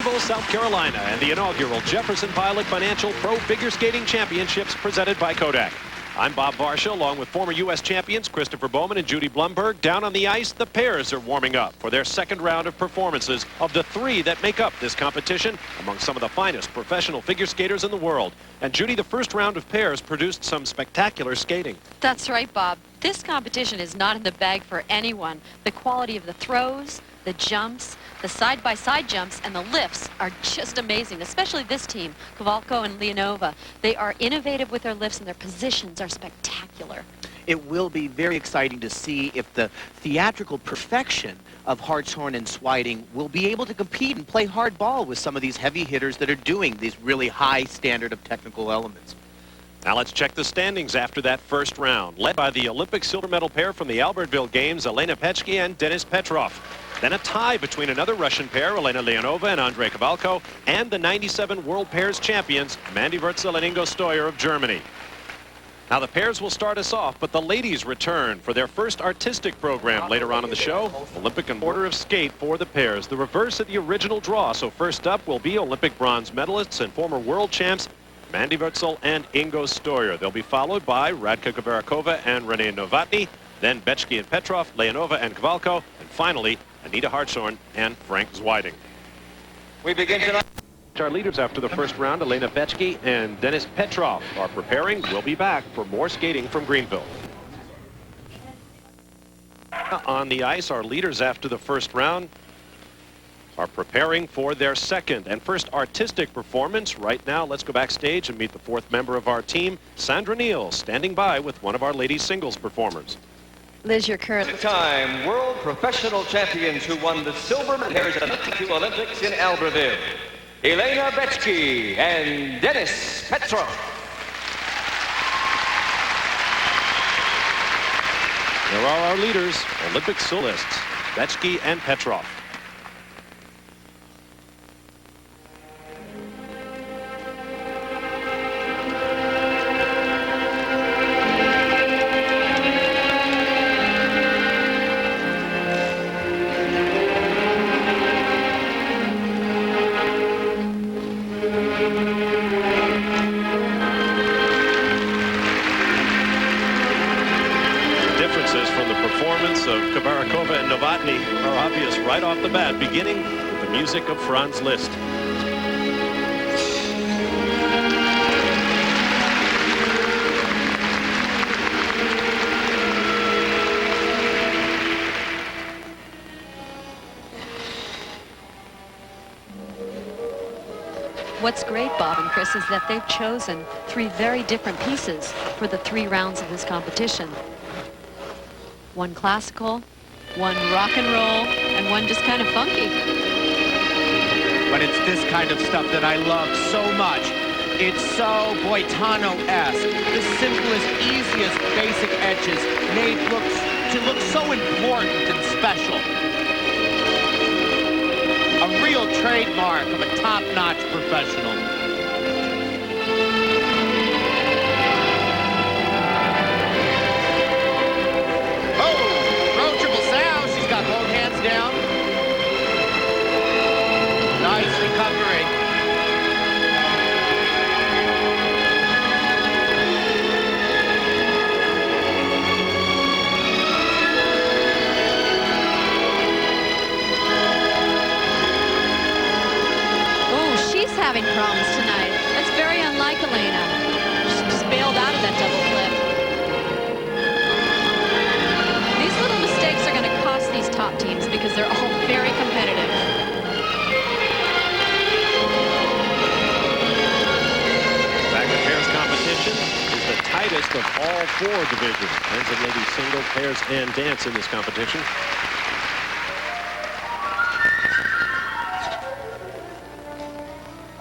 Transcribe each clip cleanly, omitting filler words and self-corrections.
Greenville, South Carolina, and the inaugural Jefferson Pilot Financial Pro Figure Skating Championships presented by Kodak. I'm Bob Varsha, along with former U.S. champions Christopher Bowman and Judy Blumberg. Down on the ice, the pairs are warming up for their second round of performances of the three that make up this competition among some of the finest professional figure skaters in the world. And Judy, the first round of pairs produced some spectacular skating. That's right, Bob. This competition is not in the bag for anyone. The quality of the throws, the jumps, the side-by-side jumps, and the lifts are just amazing, especially this team, Kowalko and Leonova. They are innovative with their lifts, and their positions are spectacular. It will be very exciting to see if the theatrical perfection of Hartshorn and Switing will be able to compete and play hardball with some of these heavy hitters that are doing these really high standard of technical elements. Now let's check the standings after that first round. Led by the Olympic silver medal pair from the Albertville Games, Elena Bechke and Denis Petrov. Then a tie between another Russian pair, Elena Leonova and Andrei Kowalko, and the 97 World Pairs champions, Mandy Wurzel and Ingo Steuer of Germany. Now the pairs will start us off, but the ladies return for their first artistic program later on in the show. Olympic and order of skate for the pairs, the reverse of the original draw. So first up will be Olympic bronze medalists and former world champs, Mandy Wurzel and Ingo Steuer. They'll be followed by Radka Gavarikova and Renee Novotny, then Bechke and Petrov, Leonova and Kowalko, and finally Anita Hartshorn and Frank Zweiting. We begin tonight. Our leaders after the first round, Elena Bechke and Denis Petrov, are preparing. We'll be back for more skating from Greenville. On the ice, our leaders after the first round are preparing for their second and first artistic performance. Right now, let's go backstage and meet the fourth member of our team, Sandra Neal, standing by with one of our ladies singles performers. Liz, your current Time world professional champions who won the silver medals at the 2 Olympics in Albertville, Elena Bechke and Denis Petrov. There are our leaders, Olympic solists, Bechke and Petrov. Of Gavarikova and Novotny are obvious right off the bat, beginning with the music of Franz Liszt. What's great, Bob and Chris, is that they've chosen three very different pieces for the 3 rounds of this competition. One classical, one rock and roll, and one just kind of funky. But it's this kind of stuff that I love so much. It's so Boitano-esque. The simplest, easiest, basic edges made to look so important and special. A real trademark of a top-notch professional. Down. Nice recovery. Oh, she's having problems tonight. That's very unlike Elena. She just bailed out of that double flip. These little mistakes are going to cost these top teams because they're all very competitive. Back to pairs competition is the tightest of all 4 divisions. Men's and ladies single, pairs, and dance in this competition.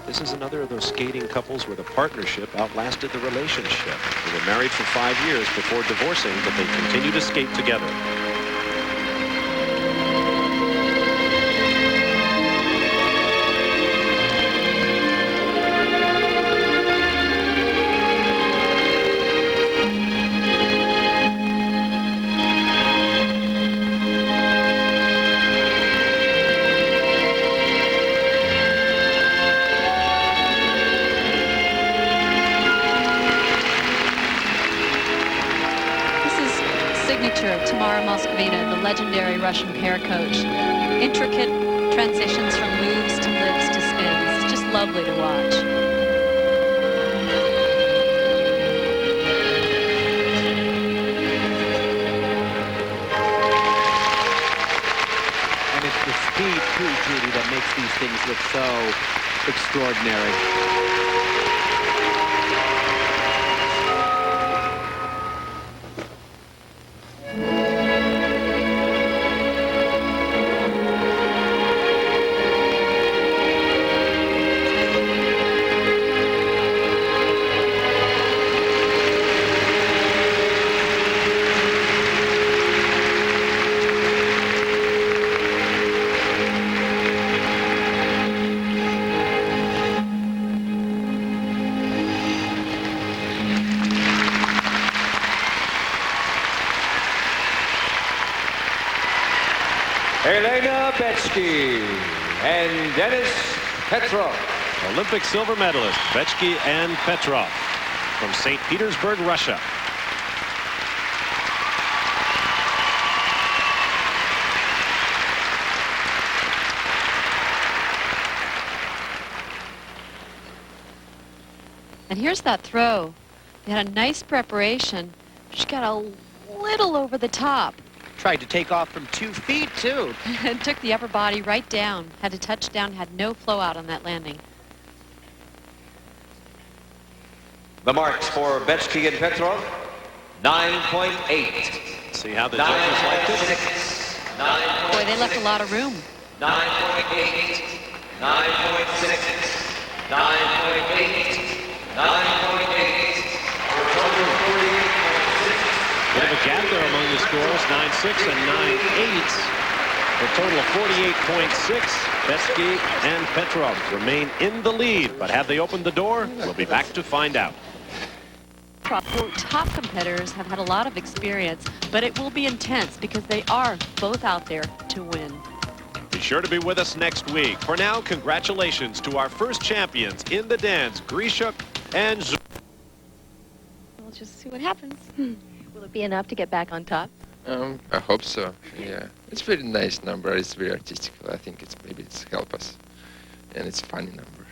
This is another of those skating couples where the partnership outlasted the relationship. They were married for 5 years before divorcing, but they continue to skate together. picture of Tamara Moskovina, the legendary Russian pair coach. Intricate transitions from moves to lifts to spins. It's just lovely to watch. And it's the speed, too, Judy, that makes these things look so extraordinary. Bechke and Denis Petrov. Olympic silver medalist Bechke and Petrov from St. Petersburg, Russia. And here's that throw. They had a nice preparation. She got a little over the top. Tried to take off from 2 feet, too. And took the upper body right down. Had to touch down, had no flow out on that landing. The marks for Bechke and Petrov, 9.8. See how the judges liked it? 9.6. Boy, they left a lot of room. 9.8. 9.6. 9.8. 9.8. For a total of 48.6. Bit of a gap there among the scores, 9-6 and 9-8. For a total of 48.6. Bechke and Petrov remain in the lead, but have they opened the door? We'll be back to find out. The top competitors have had a lot of experience, but it will be intense because they are both out there to win. Be sure to be with us next week. For now, congratulations to our first champions in the dance, Grishuk and Zub. We'll just see what happens. Will it be enough to get back on top? I hope so. Yeah, it's very nice number. It's very artistic. I think maybe it's help us, and it's a funny number.